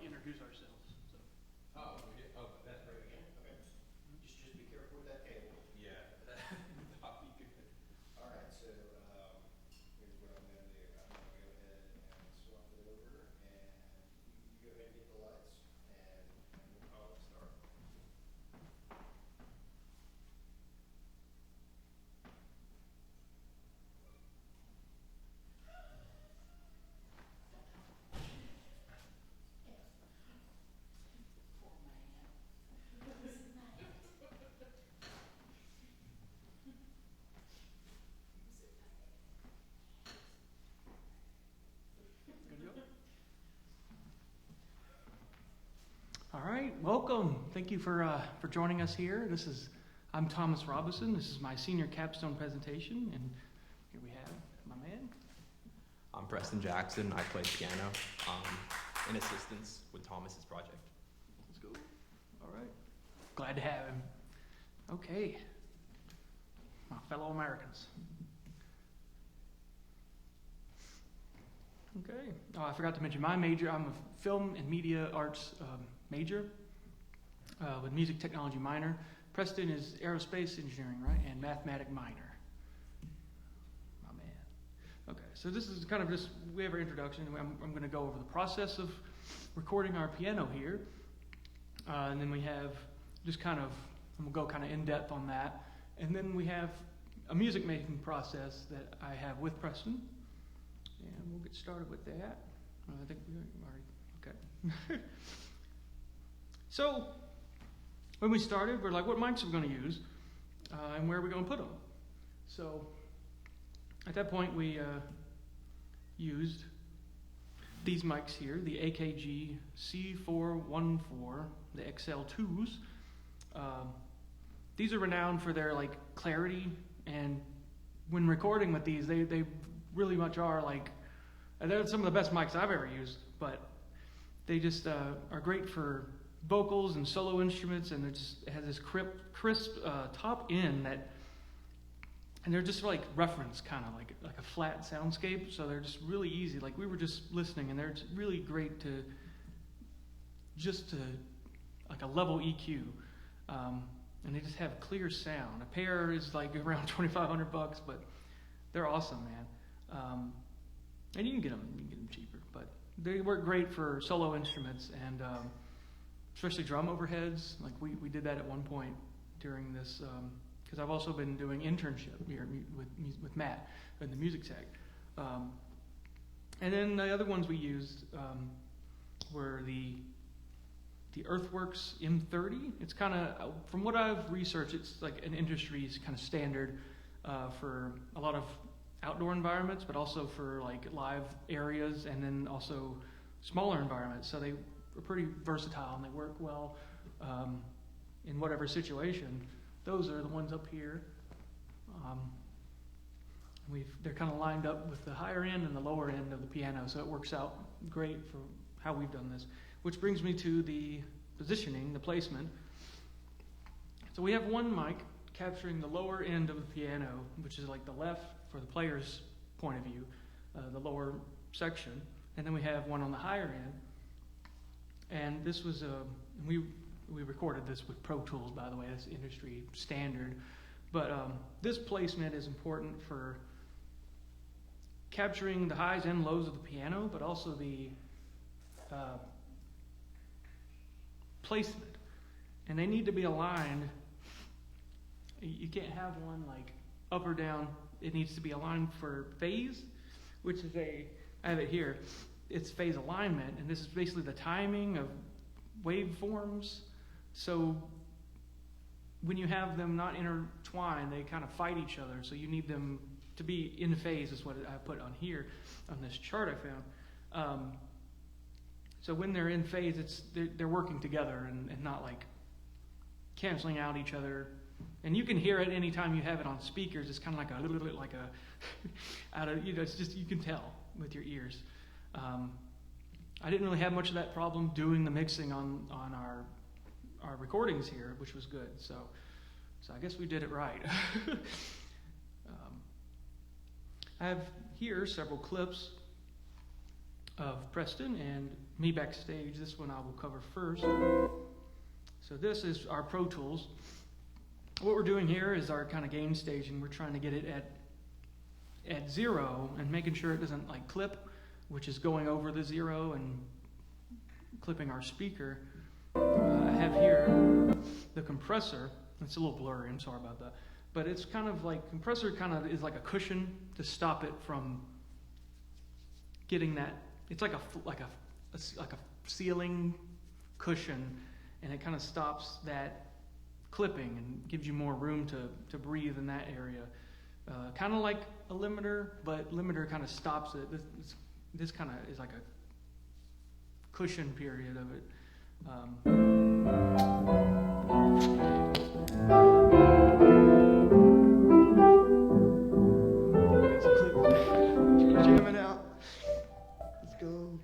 introduce ourselves. So. Oh, yeah. Oh, that's right. Okay. Just be careful with that cable. Yeah, that'll be good. All right, so here's what I'm going to do. I'm going to go ahead and swap it over, and you go ahead and get the lights, and we'll call it start. Good to go? All right, welcome. Thank you for joining us here. I'm Thomas Robison. This is my senior capstone presentation, and here we have my man. I'm Preston Jackson. I play piano in assistance with Thomas's project. Let's go. All right. Glad to have him. Okay. My fellow Americans. Okay. Oh, I forgot to mention my major. I'm a film and media arts major with music technology minor. Preston is aerospace engineering, right? And mathematic minor. My man. Okay, so this is kind of just, we have our introduction. I'm going to go over the process of recording our piano here. And then we have just kind of, we'll go kind of in depth on that. And then we have a music making process that I have with Preston. And we'll get started with that. I think we already, okay. So, when we started, we're like, what mics are we going to use? And where are we going to put them? So, at that point, we used these mics here, the AKG C414, the XL2s. These are renowned for their like clarity, and when recording with these, they really much are like, they're some of the best mics I've ever used, but they just are great for vocals and solo instruments, and it has this crisp top end that, and they're just like reference, kind of like a flat soundscape, so they're just really easy. Like we were just listening, and they're just really great to like a level EQ, and they just have clear sound. A pair is like around $2,500, but they're awesome, man. And you can get them cheaper, but they work great for solo instruments and especially drum overheads. Like we did that at one point during this, because I've also been doing internship here with Matt in the music tech. And then the other ones we used were the Earthworks M30. It's kind of, from what I've researched, it's like an industry kind of standard for a lot of outdoor environments, but also for like live areas, and then also smaller environments. So they are pretty versatile and they work well in whatever situation. Those are the ones up here. They're kind of lined up with the higher end and the lower end of the piano, so it works out great for how we've done this. Which brings me to the positioning, the placement. So we have one mic capturing the lower end of the piano, which is like the left for the player's point of view, the lower section. And then we have one on the higher end. And this was, we recorded this with Pro Tools, by the way, that's industry standard. But this placement is important for capturing the highs and lows of the piano, but also the placement. And they need to be aligned. You can't have one like up or down. It needs to be aligned for phase, which is I have it here. It's phase alignment, and this is basically the timing of waveforms. So when you have them not intertwined, they kind of fight each other. So you need them to be in phase, is what I put on here on this chart I found. So when they're in phase, they're working together and not like canceling out each other. And you can hear it anytime you have it on speakers. It's kind of like a little bit like a out of, it's just, you can tell with your ears. I didn't really have much of that problem doing the mixing on our recordings here, which was good. So I guess we did it right. I have here several clips of Preston and me backstage. This one I will cover first. So this is our Pro Tools. What we're doing here is our kind of gain staging. We're trying to get it at 0 and making sure it doesn't like clip, which is going over the 0 and clipping our speaker. I have here the compressor. It's a little blurry, I'm sorry about that. But it's kind of like, compressor kind of is like a cushion to stop it from getting that. It's like a ceiling cushion, and it kind of stops that clipping and gives you more room to breathe in that area. Kind of like a limiter, but limiter kind of stops it. This kind of is like a cushion period of it. Jamming out. Let's go.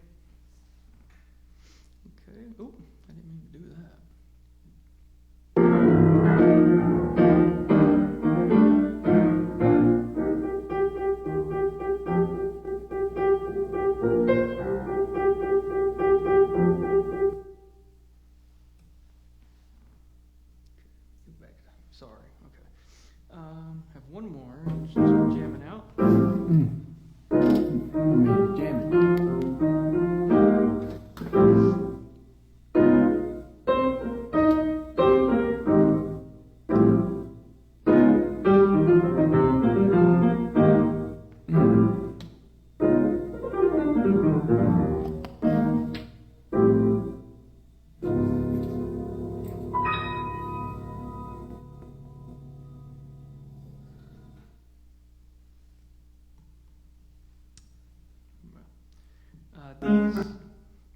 Okay. Oh, I didn't mean to do that. Sorry. Okay. Have one more. Just jamming out.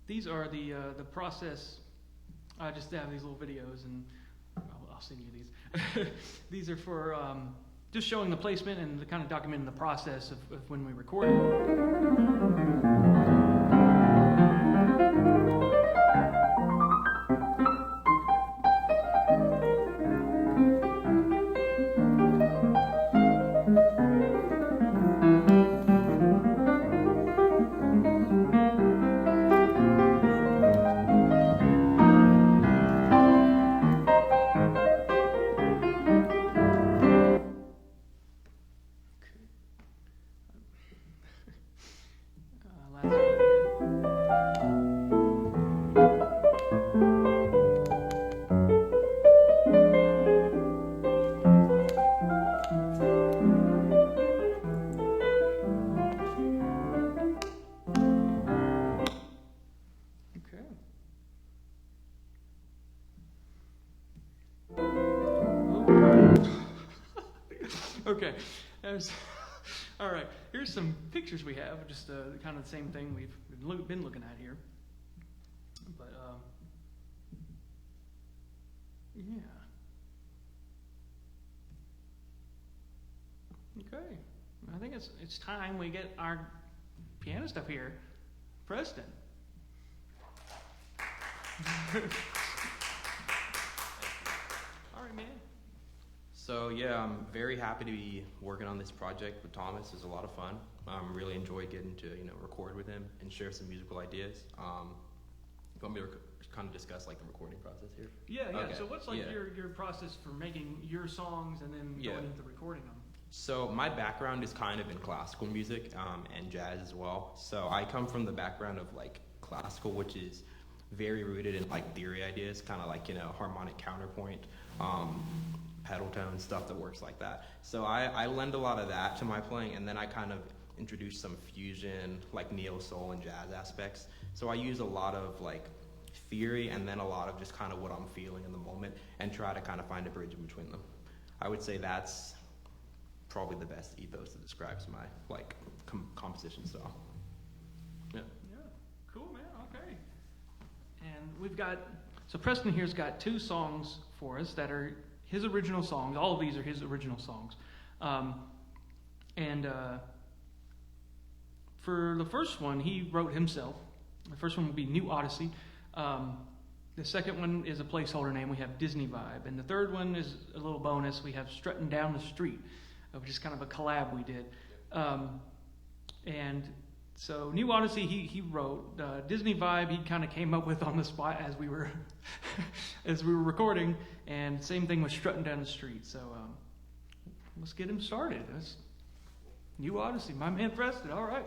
These are the process. I just have these little videos, and I'll send you these. These are for just showing the placement and the kind of documenting the process of when we record it. Last one here. Okay. Okay. All right. Here's some pictures we have. Just kind of the same thing we've been looking at here. But yeah. Okay. I think it's time we get our pianist up here, Preston. All right, man. So yeah, I'm very happy to be working on this project with Thomas. It's a lot of fun. Really enjoy getting to record with him and share some musical ideas. You want me to kind of discuss like the recording process here? Yeah. Okay. So what's like your process for making your songs and then going into recording them? So my background is kind of in classical music and jazz as well. So I come from the background of like classical, which is very rooted in like theory ideas, kind of like harmonic counterpoint, pedal tone stuff that works like that. So I lend a lot of that to my playing, and then I kind of introduce some fusion, like neo soul and jazz aspects. So I use a lot of like theory and then a lot of just kind of what I'm feeling in the moment, and try to kind of find a bridge in between them. I would say that's probably the best ethos that describes my like composition style. Yeah. Yeah. Cool, man. Okay. And we've got, so Preston here's got 2 songs for us that are his original songs. All of these are his original songs. For the first one, he wrote himself. The first one will be New Odyssey. The second one is a placeholder name. We have Disney Vibe. And the third one is a little bonus. We have Strutting Down the Street, which is kind of a collab we did. And So New Odyssey, he wrote. Disney Vibe, he kind of came up with on the spot as we were as we were recording, and same thing with Strutting Down the Street. So let's get him started. That's New Odyssey, my man Preston. All right.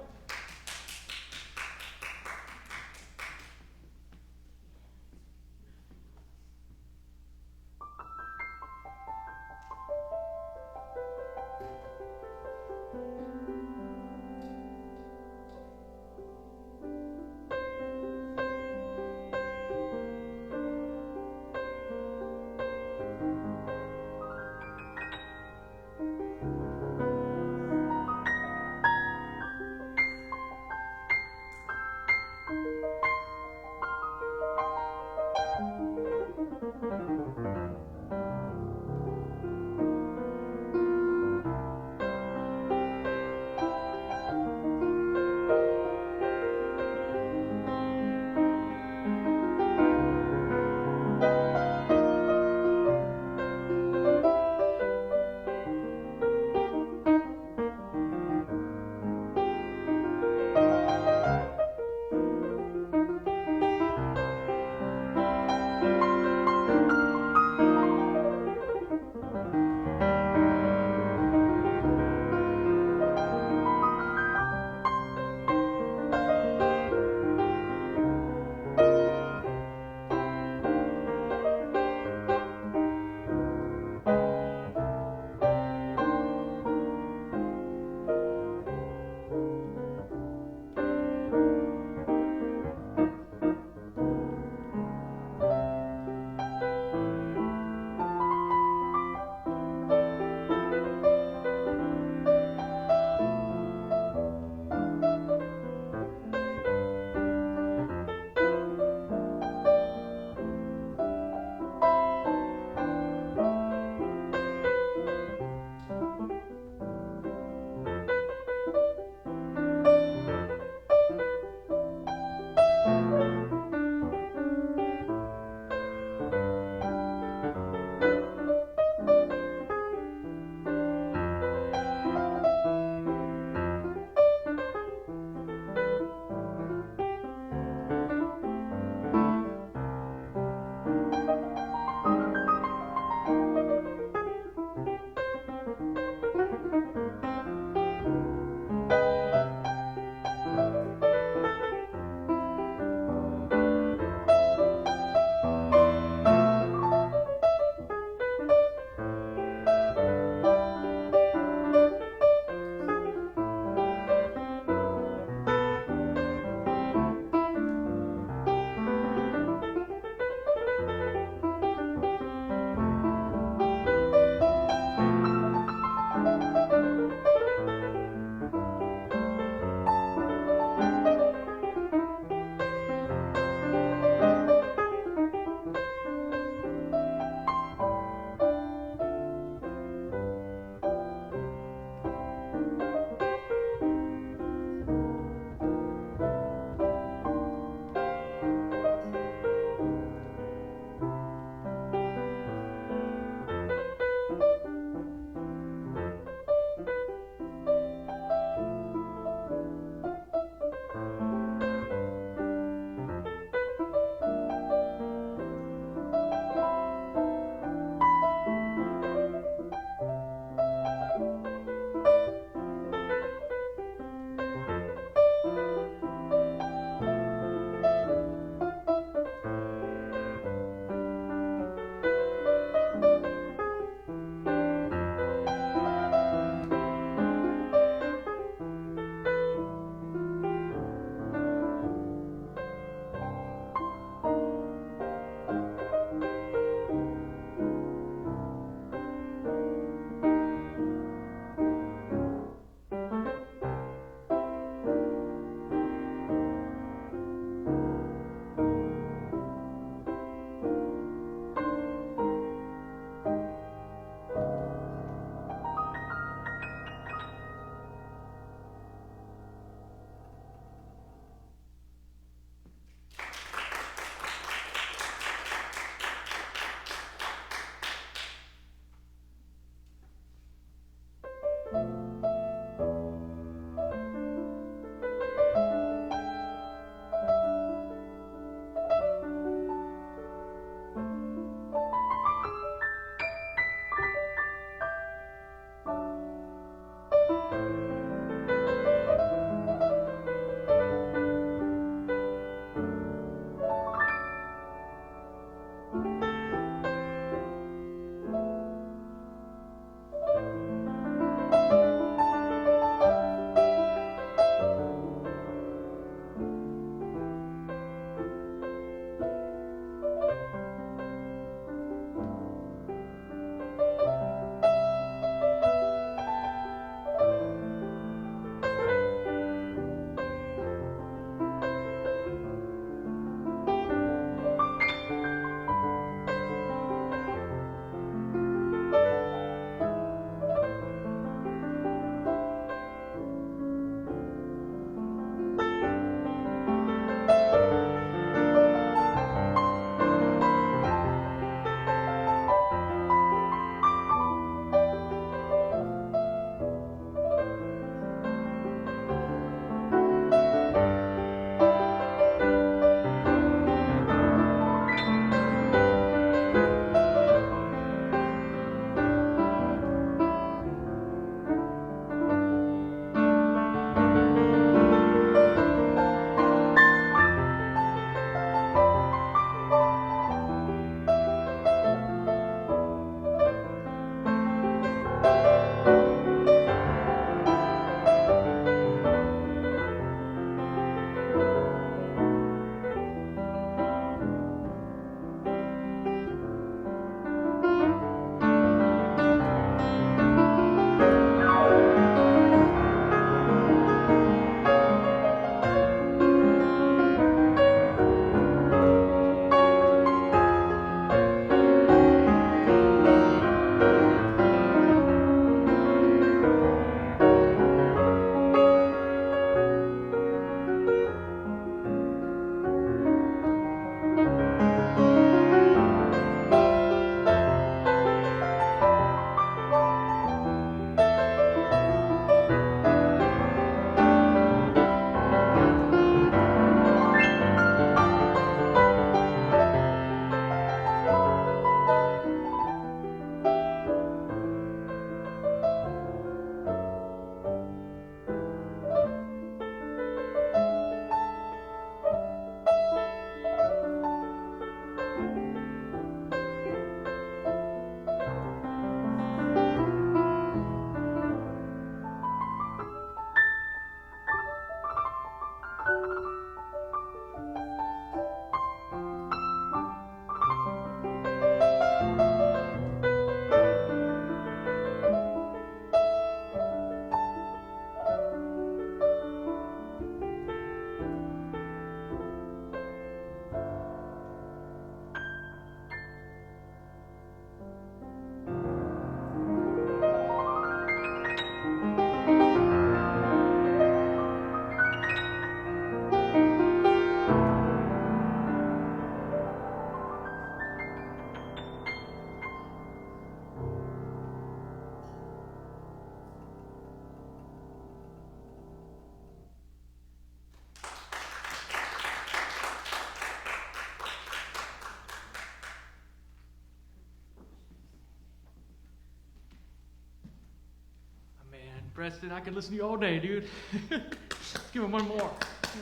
Preston. I could listen to you all day, dude. Let's give him one more.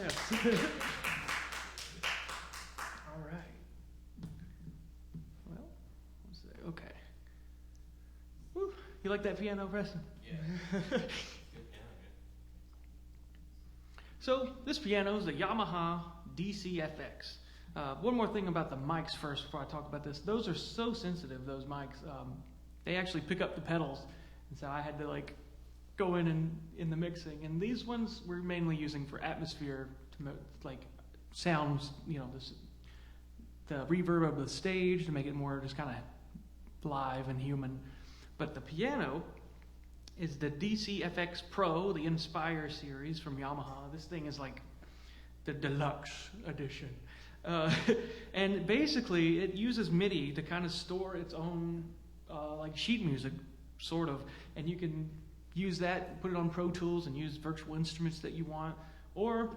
Yes. All right. Well, let's see. Okay. Woo. You like that piano, Preston? Yeah. So this piano is a Yamaha DCFX. One more thing about the mics first before I talk about this. Those are so sensitive, those mics. They actually pick up the pedals. And so I had to like go in the mixing. And these ones we're mainly using for atmosphere, to like sounds, you know, the reverb of the stage to make it more just kind of live and human. But the piano is the DCFX Pro, the Inspire series from Yamaha. This thing is like the deluxe edition. And basically it uses MIDI to kind of store its own like sheet music, sort of. And you can use that, put it on Pro Tools and use virtual instruments that you want. Or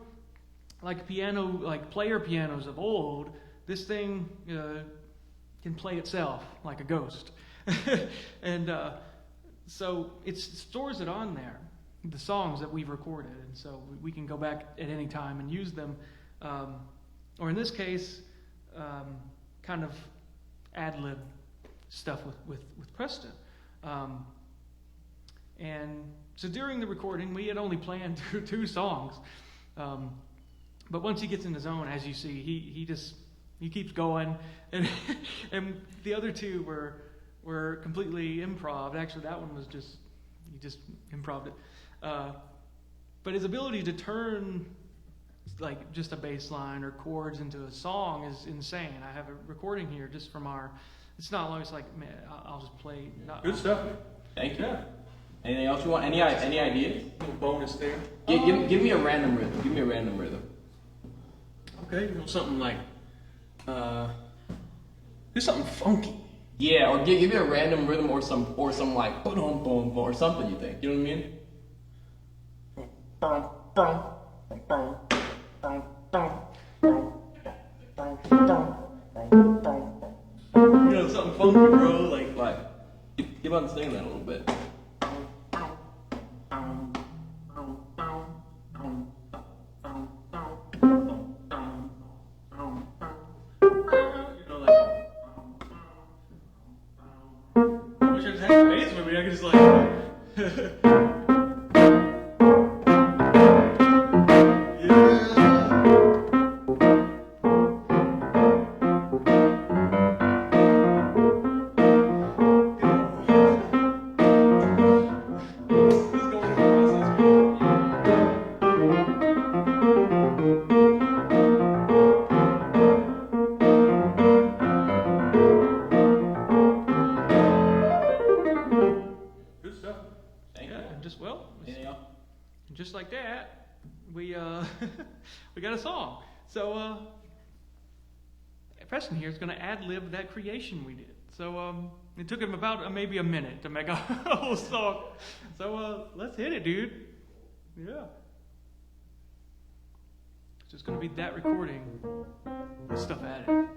like piano, like player pianos of old, this thing can play itself like a ghost. And so it stores it on there, the songs that we've recorded, and so we can go back at any time and use them, or in this case, kind of ad-lib stuff with Preston. And so during the recording, we had only planned two songs, but once he gets in the zone, as you see, he keeps going, and the other two were completely improv. Actually, that one was he just improv'd it. But his ability to turn like just a bass line or chords into a song is insane. I have a recording here just from it's not always like, man, I'll just play. Good stuff. Thank you. Anything else you want? Any ideas? Little bonus there. Give me a random rhythm. Give me a random rhythm. Okay, something like, do something funky. Yeah, or give me a random rhythm or some like boom boom or something you think. You know what I mean? You know, something funky, bro. Like give on sing that a little bit. I could just like just like that, we we got a song. So Preston here is going to ad-lib that creation we did. So it took him about maybe a minute to make a whole song. So let's hit it, dude. Yeah. It's just going to be that recording with stuff added.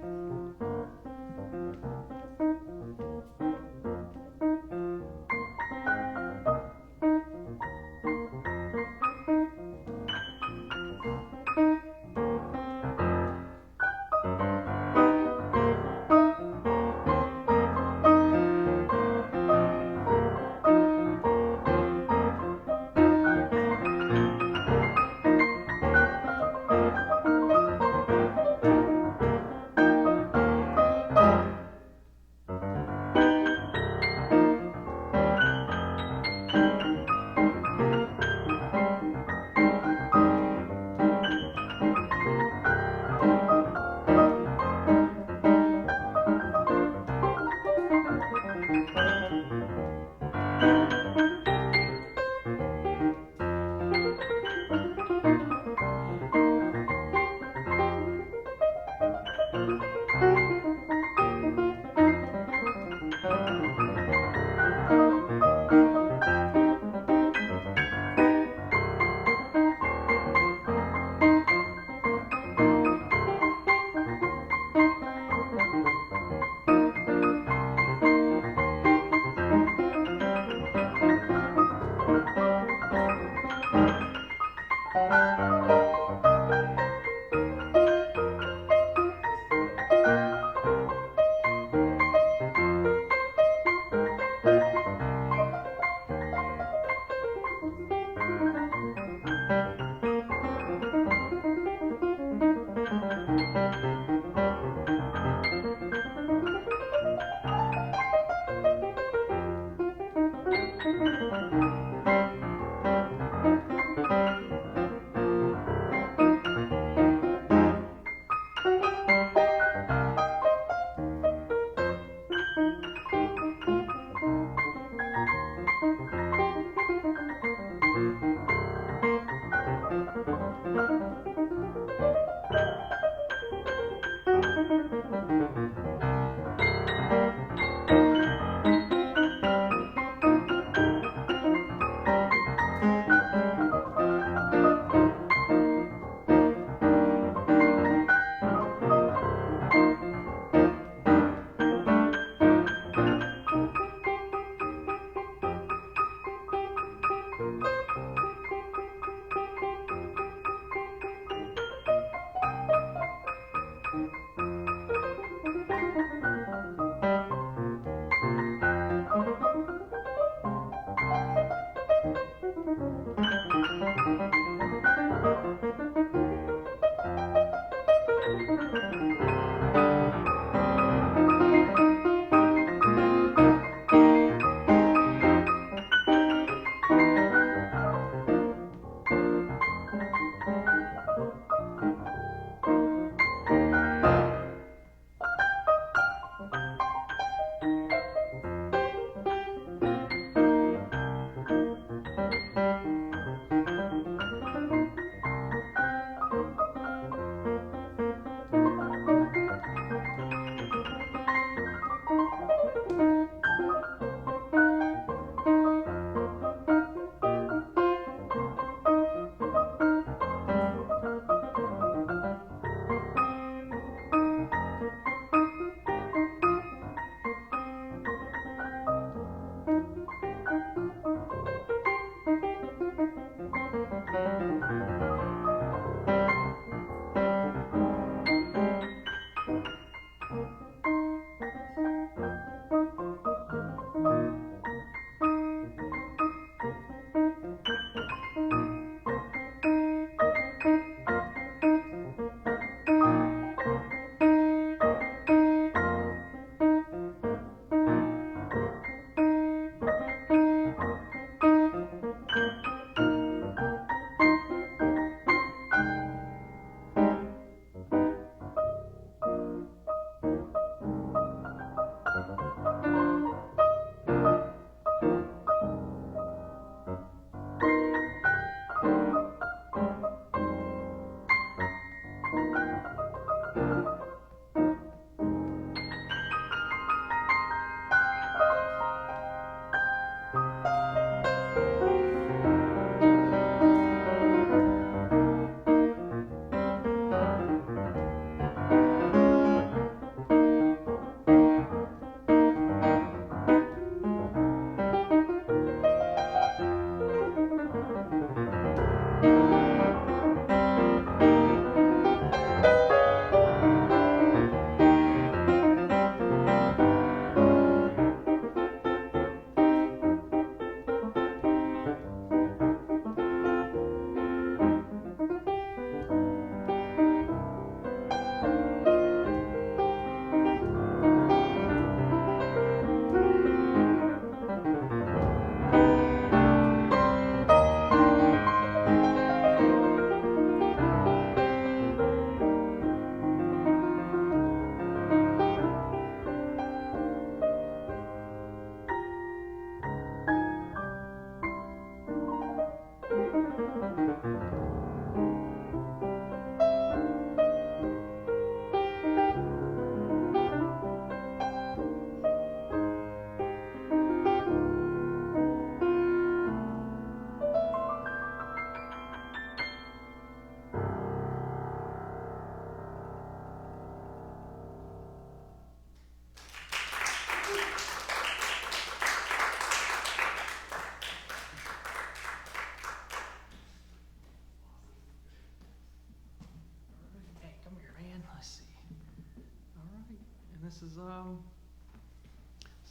this is so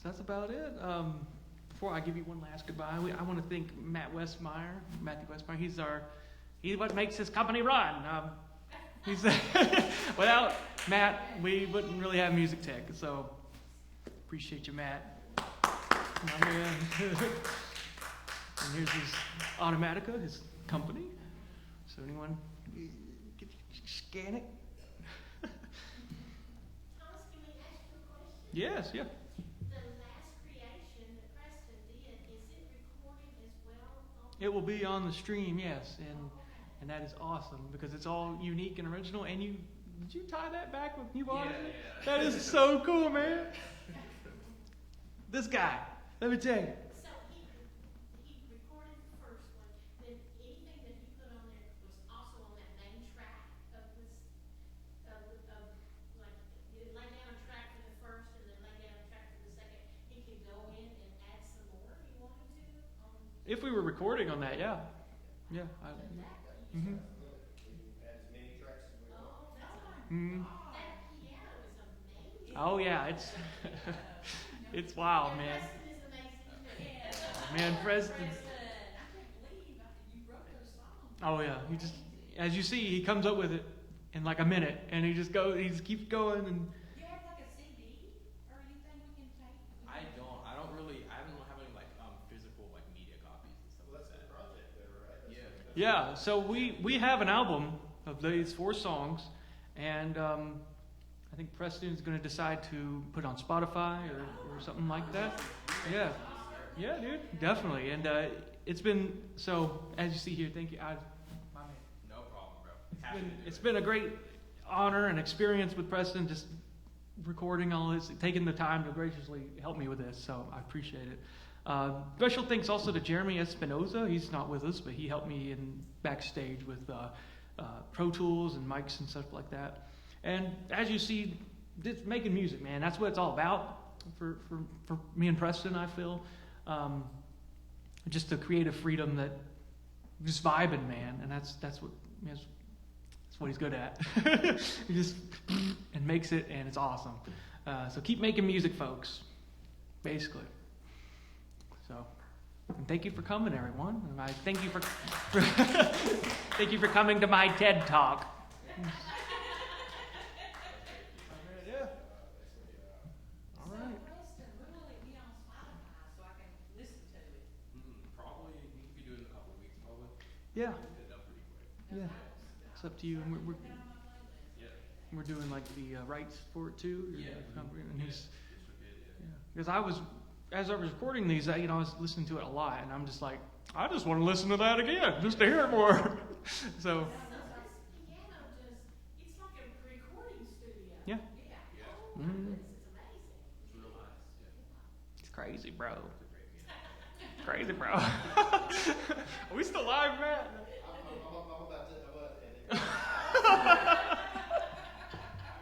that's about it. Before I give you one last goodbye, I want to thank Matthew Westmeyer. He's what makes this company run. He said, without Matt, we wouldn't really have music tech. So appreciate you, Matt. My man. And here's his Automatica, his company. So anyone scan it? Thomas, can we ask you a question? Yes, yeah. The last creation that Preston did, is it recorded as well? It will be on the stream, yes, and Okay. that is awesome because it's all unique and original. And did you tie that back with New Orleans? Yeah. That is so cool, man. This guy, let me tell you. So he recorded the first one, then anything that he put on there was also on that main track of this, like, you lay down a track for the first and then lay down a track for the second. He could go in and add some more if he wanted to on. If we were recording on that, yeah, yeah. Mhm. We had as many tracks as we want. Oh, that's Mhm. that piano is amazing. Oh yeah, it's wild, man. Preston is amazing. Man, Preston. I can't believe you wrote those songs. Oh yeah, he just, as you see, he comes up with it in like a minute, and he just keeps going, and You have like a CD or anything we can take? I don't have any like physical like media copies and stuff Well, like that's the that. project there, right? That's Yeah. yeah. So we have an album of these 4 songs, and I think Preston's going to decide to put it on Spotify or something like that. Yeah, yeah, dude, definitely. And it's been, so as you see here, thank you. My man. No problem, bro. It's been a great honor and experience with Preston, just recording all this, taking the time to graciously help me with this, so I appreciate it. Special thanks also to Jeremy Espinoza. He's not with us, but he helped me in backstage with Pro Tools and mics and stuff like that. And as you see, this making music, man, that's what it's all about for me and Preston, I feel. Just the creative freedom that, just vibing, man, and that's what he's good at. He just and makes it, and it's awesome. So keep making music, folks. Basically. So, and thank you for coming, everyone. And I thank you for thank you for coming to my TED Talk. Yeah. All right. So Preston, when will it be on Spotify so I can listen to it? Probably we could do it in a couple of weeks, probably. Yeah. Get it done pretty quick. Yeah. It's up to you. And Put it on my playlist. Yeah. we're doing like the rights for it too. Yeah. And he's, It's for good, yeah. because as I was recording these, I was listening to it a lot, and I'm just like, I just want to listen to that again, just to hear it more. So, So this piano it's like a recording studio. Yeah. Yeah. Yeah. Oh my Mhm. goodness, it's amazing. It's real nice, yeah. it's crazy, bro. It's a great piano. Crazy, bro. Are we still live, Matt?